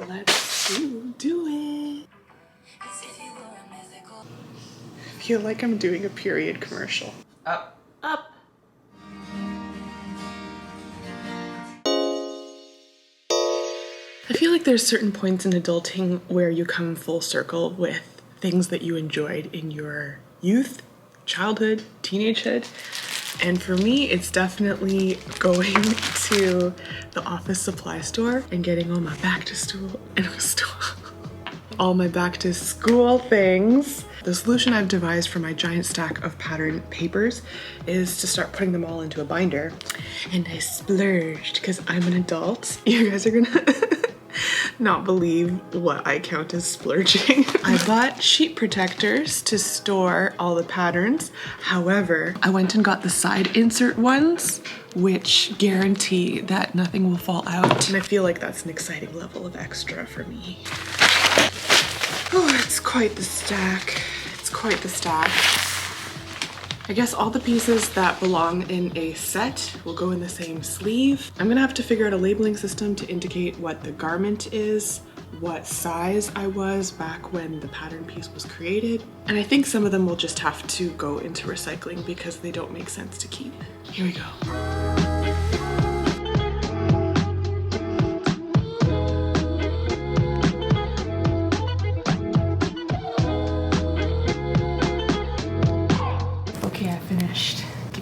Let's do it. I feel like I'm doing a period commercial. Up. Up. I feel like there's certain points in adulting where you come full circle with things that you enjoyed in your youth, childhood, teenagehood. And for me, it's definitely going to the office supply store and getting all my back to school all my back to school things. The solution I've devised for my giant stack of pattern papers is to start putting them all into a binder. And I splurged because I'm an adult. You guys are gonna not believe what I count as splurging. I bought sheet protectors to store all the patterns. However, I went and got the side insert ones, which guarantee that nothing will fall out. And I feel like that's an exciting level of extra for me. Oh, it's quite the stack. It's quite the stack. I guess all the pieces that belong in a set will go in the same sleeve. I'm gonna have to figure out a labeling system to indicate what the garment is, what size I was back when the pattern piece was created. And I think some of them will just have to go into recycling because they don't make sense to keep. Here we go.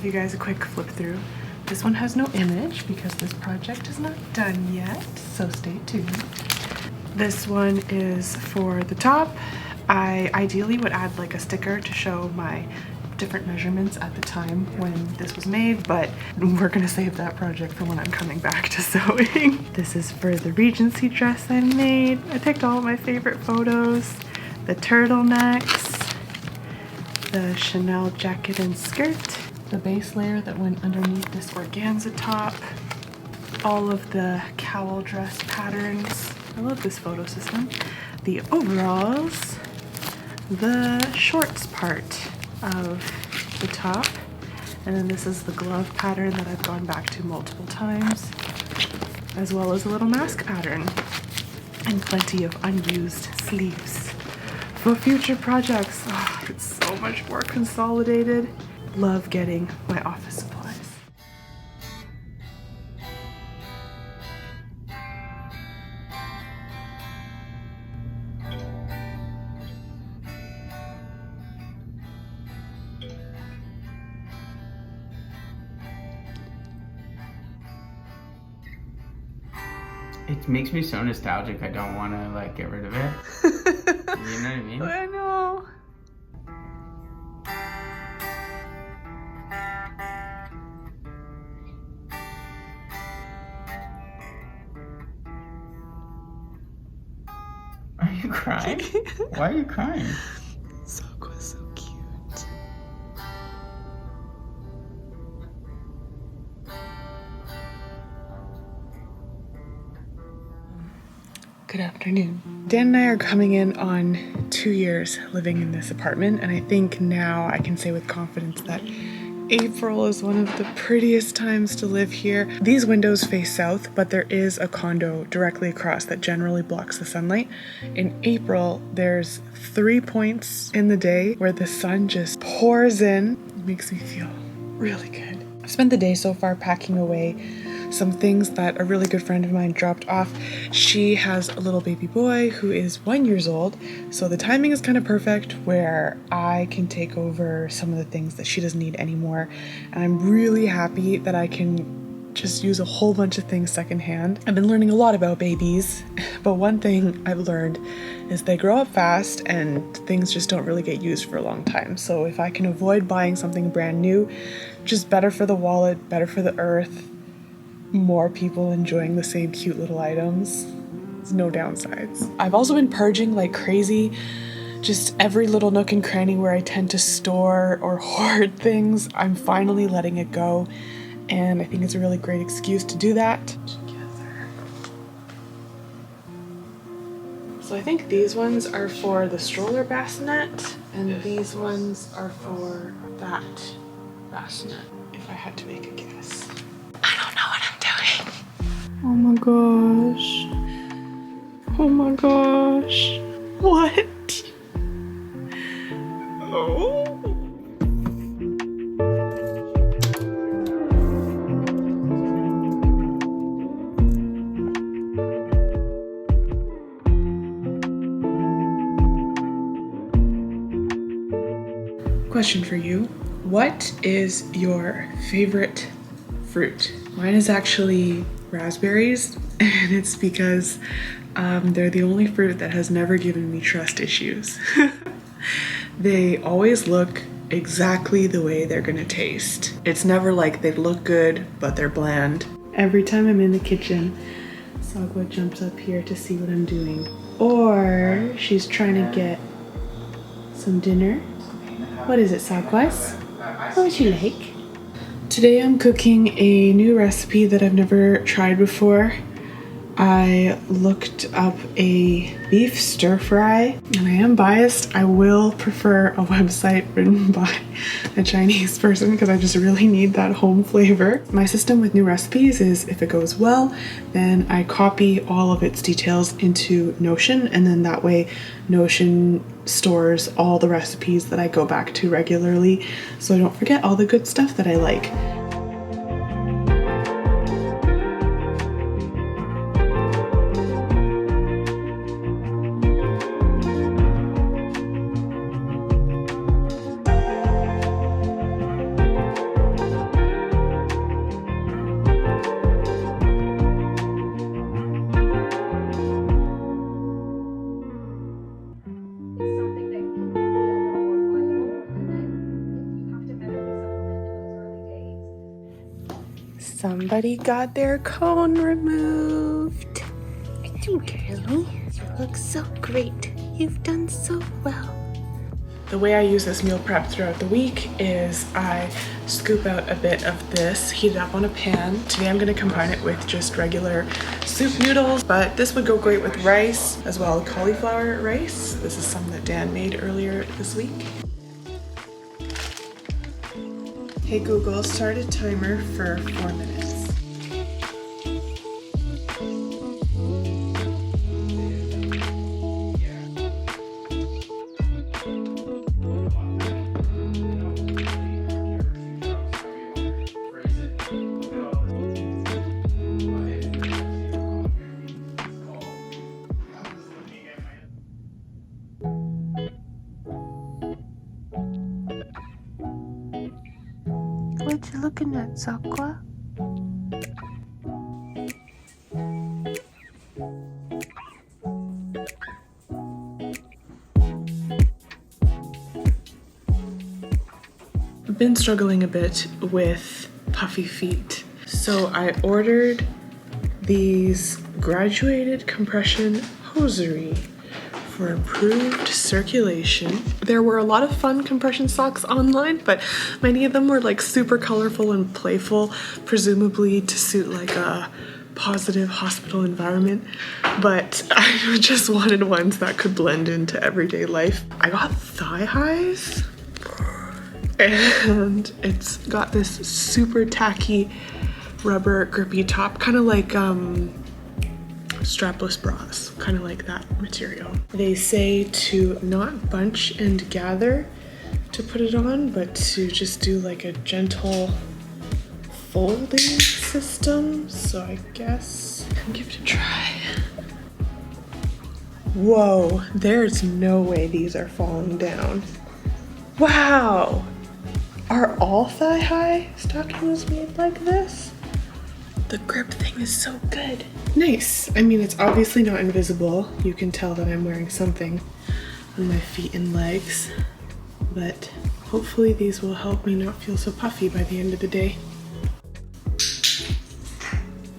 You guys a quick flip through. This one has no image because this project is not done yet, so stay tuned. This one is for the top. I ideally would add like a sticker to show my different measurements at the time when this was made, but we're gonna save that project for when I'm coming back to sewing. This is for the Regency dress I made. I picked all of my favorite photos. The turtlenecks, the Chanel jacket and skirt, the base layer that went underneath this organza top, all of the cowl dress patterns. I love this photo system. The overalls, the shorts part of the top, and then this is the glove pattern that I've gone back to multiple times, as well as a little mask pattern, and plenty of unused sleeves for future projects. Oh, it's so much more consolidated. Love getting my office supplies. It makes me so nostalgic. I don't want to like get rid of it. You know what I mean? I know. Are you crying? Why are you crying? Sock was so cute. Good afternoon. Dan and I are coming in on 2 years living in this apartment, and I think now I can say with confidence that April is one of the prettiest times to live here. These windows face south, but there is a condo directly across that generally blocks the sunlight. In April, there's 3 points in the day where the sun just pours in. It makes me feel really good. I've spent the day so far packing away some things that a really good friend of mine dropped off. She has a little baby boy who is 1 year old, so the timing is kind of perfect where I can take over some of the things that she doesn't need anymore, and I'm really happy that I can just use a whole bunch of things secondhand. I've been learning a lot about babies, but one thing I've learned is they grow up fast and things just don't really get used for a long time. So if I can avoid buying something brand new, just better for the wallet, better for the earth, more people enjoying the same cute little items. There's no downsides. I've also been purging like crazy, just every little nook and cranny where I tend to store or hoard things. I'm finally letting it go, and I think it's a really great excuse to do that. Together. So I think these ones are for the stroller bassinet, and these ones are for that bassinet, if I had to make a guess. I don't know what I'm doing. Oh my gosh. Oh my gosh. What? Oh. Question for you. What is your favorite fruit? Mine is actually raspberries, and it's because they're the only fruit that has never given me trust issues. They always look exactly the way they're gonna taste. It's never like they look good, but they're bland. Every time I'm in the kitchen, Sagwa jumps up here to see what I'm doing. Or she's trying to get some dinner. What is it, Sagwas? What would you like? Today I'm cooking a new recipe that I've never tried before. I looked up a beef stir fry, and I am biased. I will prefer a website written by a Chinese person because I just really need that home flavor. My system with new recipes is if it goes well, then I copy all of its details into Notion, and then that way Notion stores all the recipes that I go back to regularly so I don't forget all the good stuff that I like. Somebody got their cone removed. Girlie, you look so great. You've done so well. The way I use this meal prep throughout the week is I scoop out a bit of this, heat it up on a pan. Today I'm going to combine it with just regular soup noodles, but this would go great with rice as well as cauliflower rice. This is some that Dan made earlier this week. Hey Google, start a timer for 4 minutes. What you looking at, Sakwa? I've been struggling a bit with puffy feet, so I ordered these graduated compression hosiery for improved circulation. There were a lot of fun compression socks online, but many of them were like super colorful and playful, presumably to suit like a positive hospital environment, but I just wanted ones that could blend into everyday life. I got thigh highs, and it's got this super tacky rubber grippy top, kind of like strapless bras, kind of like that material. They say to not bunch and gather to put it on, but to just do like a gentle folding system. So I guess I'll give it a try. Whoa, there's no way these are falling down. Wow, are all thigh high stockings made like this? The grip thing is so good. Nice. I mean, it's obviously not invisible. You can tell that I'm wearing something on my feet and legs, but hopefully these will help me not feel so puffy by the end of the day.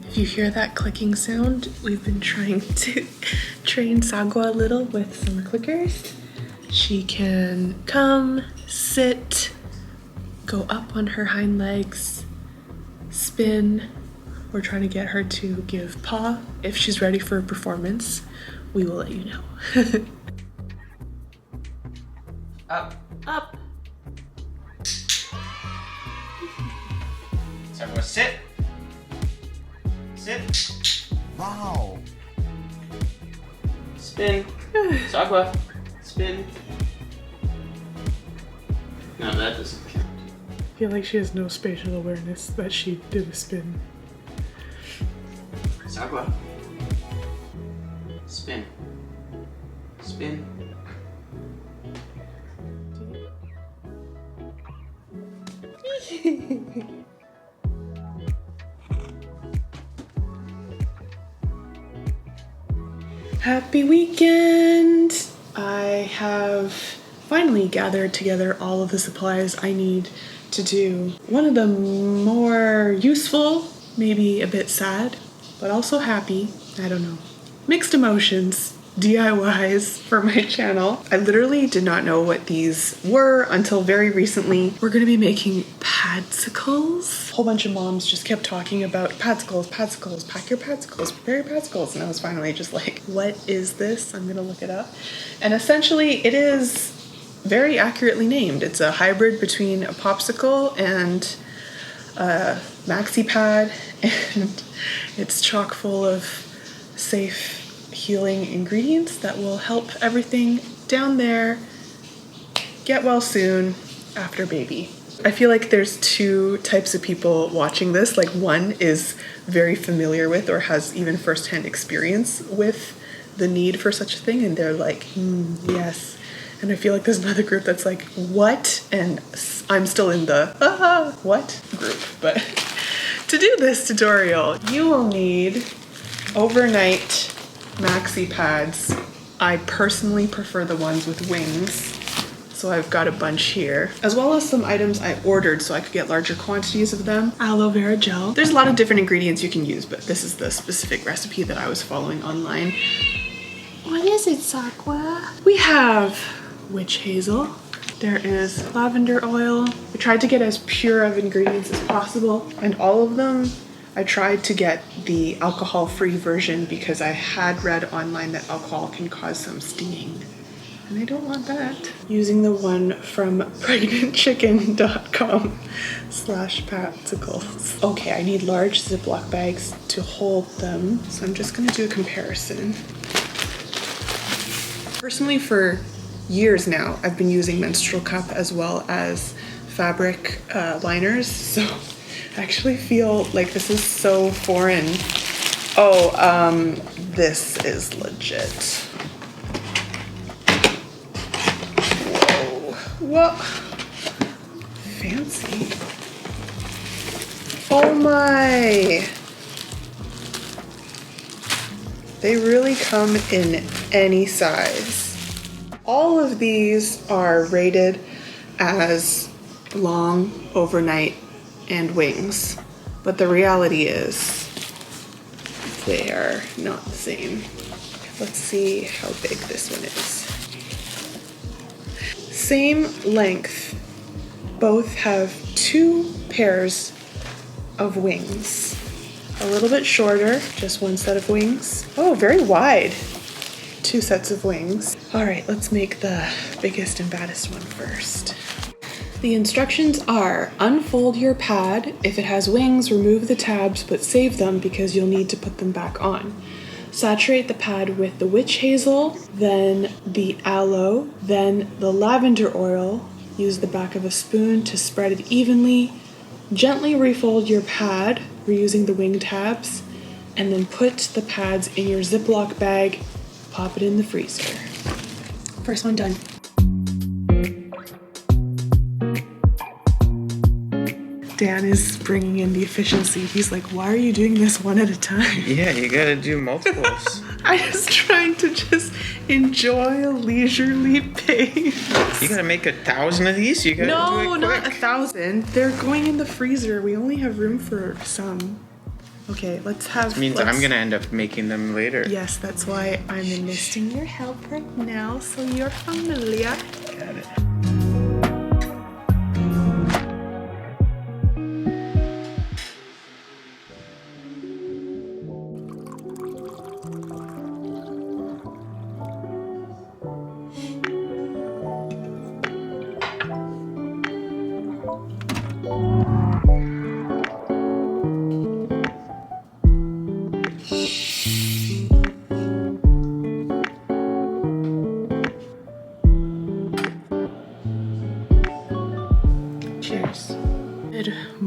If you hear that clicking sound, we've been trying to train Sagwa a little with some clickers. She can come, sit, go up on her hind legs, spin. We're trying to get her to give paw. If she's ready for a performance, we will let you know. Up. Up. So everyone sit. Sit. Wow. Spin. Sakura. Spin. No, that doesn't count. I feel like she has no spatial awareness that she did a spin. Sakura. Spin. Spin. Happy weekend! I have finally gathered together all of the supplies I need to do one of the more useful, maybe a bit sad, but also happy, I don't know, mixed emotions DIYs for my channel. I literally did not know what these were until very recently. We're gonna be making padsicles. A whole bunch of moms just kept talking about padsicles, padsicles, pack your padsicles, prepare your padsicles. And I was finally just like, what is this? I'm gonna look it up. And essentially it is very accurately named. It's a hybrid between a popsicle and a maxi pad, and it's chock full of safe healing ingredients that will help everything down there get well soon after baby. I feel like there's two types of people watching this. Like, one is very familiar with or has even firsthand experience with the need for such a thing, and they're like, yes. And I feel like there's another group that's like, what? And I'm still in the what group. But to do this tutorial, you will need overnight maxi pads. I personally prefer the ones with wings, so I've got a bunch here, as well as some items I ordered so I could get larger quantities of them. Aloe vera gel. There's a lot of different ingredients you can use, but this is the specific recipe that I was following online. What is it, Sakura? We have witch hazel. There is lavender oil. I tried to get as pure of ingredients as possible, and all of them I tried to get the alcohol-free version because I had read online that alcohol can cause some stinging, and I don't want that. Using the one from pregnantchicken.com/padsicles. Okay, I need large Ziploc bags to hold them, so I'm just gonna do a comparison. Personally, for years now, I've been using menstrual cup as well as fabric liners, so I actually feel like this is so foreign. Oh, this is legit. Whoa, what? Fancy. Oh my. They really come in any size. All of these are rated as long, overnight, and wings, but the reality is they are not the same. Let's see how big this one is. Same length, both have 2 pairs of wings. A little bit shorter, just 1 set of wings. Oh, very wide. 2 sets of wings. All right, let's make the biggest and baddest one first. The instructions are: unfold your pad. If it has wings, remove the tabs, but save them because you'll need to put them back on. Saturate the pad with the witch hazel, then the aloe, then the lavender oil. Use the back of a spoon to spread it evenly. Gently refold your pad, reusing the wing tabs, and then put the pads in your Ziploc bag. Pop it in the freezer. First one done. Dan is bringing in the efficiency. He's like, why are you doing this one at a time? Yeah, you gotta do multiples. I was trying to just enjoy a leisurely pace. You gotta make 1,000 of these? You gotta do No, it not quick. 1,000. They're going in the freezer. We only have room for some. Okay, let's have... Which means I'm gonna end up making them later. Yes, that's why I'm enlisting your help right now, so you're familiar. Got it.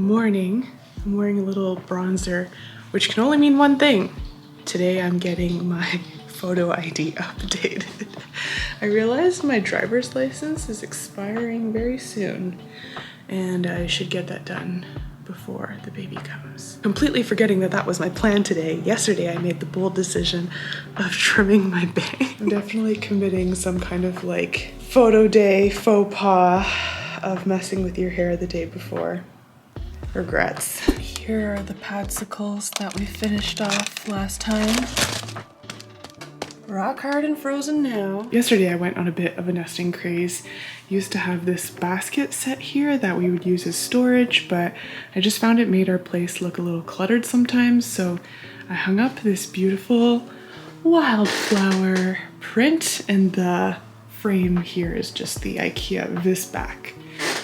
morning. I'm wearing a little bronzer, which can only mean one thing. Today I'm getting my photo ID updated. I realized my driver's license is expiring very soon, and I should get that done before the baby comes. Completely forgetting that that was my plan today. Yesterday I made the bold decision of trimming my bang. I'm definitely committing some kind of like photo day faux pas of messing with your hair the day before. Regrets. Here are the padsicles that we finished off last time. Rock hard and frozen now. Yesterday I went on a bit of a nesting craze. Used to have this basket set here that we would use as storage, but I just found it made our place look a little cluttered sometimes, so I hung up this beautiful wildflower print, and the frame here is just the IKEA Visback,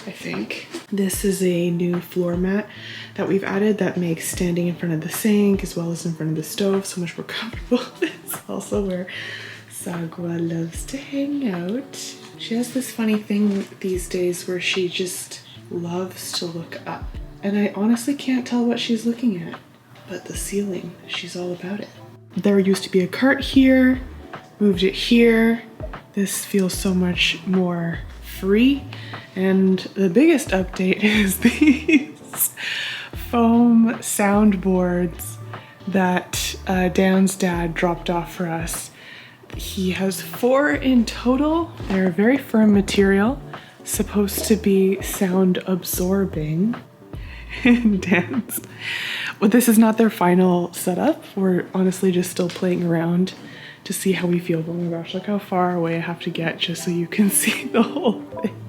I think. This is a new floor mat that we've added that makes standing in front of the sink as well as in front of the stove so much more comfortable. It's also where Sagua loves to hang out. She has this funny thing these days where she just loves to look up. And I honestly can't tell what she's looking at, but the ceiling, she's all about it. There used to be a cart here, moved it here. This feels so much more free. And the biggest update is these foam soundboards that Dan's dad dropped off for us. He has 4 in total. They're a very firm material, supposed to be sound absorbing. And Dan's, well, this is not their final setup. We're honestly just still playing around to see how we feel. Oh my gosh, look how far away I have to get just so you can see the whole thing.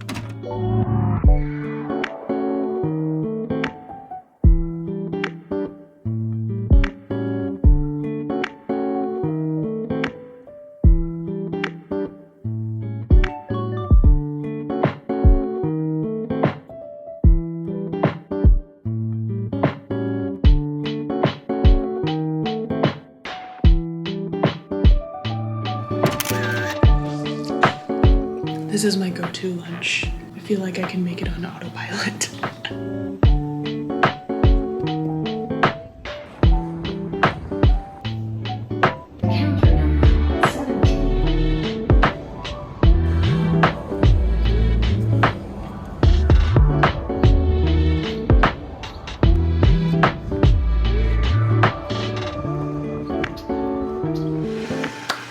This is my go-to lunch. I feel like I can make it on autopilot.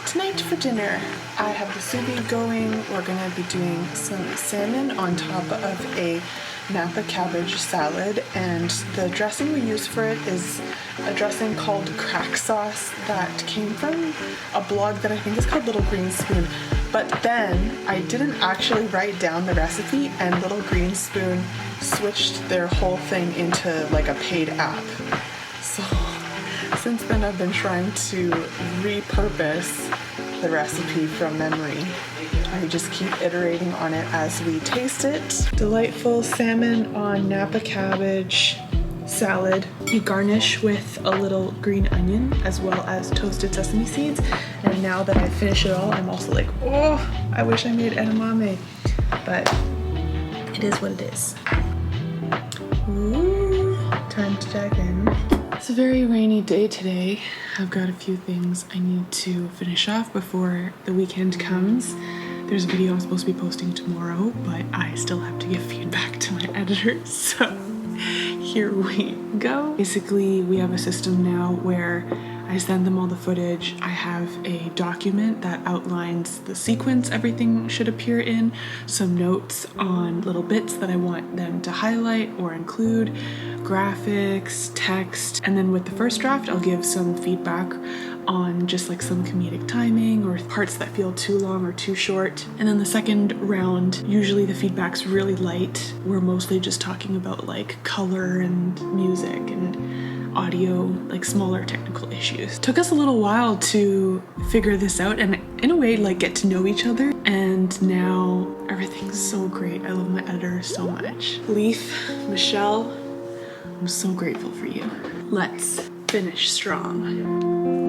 Tonight for dinner, I have the sous vide going. We're gonna be doing some salmon on top of a Napa cabbage salad, and the dressing we use for it is a dressing called Crack Sauce that came from a blog that I think is called Little Green Spoon. But then I didn't actually write down the recipe, and Little Green Spoon switched their whole thing into like a paid app. So since then I've been trying to repurpose the recipe from memory. I just keep iterating on it as we taste it. Delightful salmon on Napa cabbage salad. You garnish with a little green onion as well as toasted sesame seeds. And now that I finish it all, I'm also like, oh, I wish I made edamame. But it is what it is. Ooh, time to dive in. It's a very rainy day today. I've got a few things I need to finish off before the weekend comes. There's a video I'm supposed to be posting tomorrow, but I still have to give feedback to my editors, so here we go. Basically, we have a system now where I send them all the footage. I have a document that outlines the sequence everything should appear in, some notes on little bits that I want them to highlight or include, graphics, text, and then with the first draft, I'll give some feedback on just like some comedic timing or parts that feel too long or too short. And then the second round, usually the feedback's really light. We're mostly just talking about like color and music and audio, like smaller technical issues. Took us a little while to figure this out and in a way like get to know each other, and now everything's so great. I love my editor so much. Leaf, Michelle, I'm so grateful for you. Let's finish strong.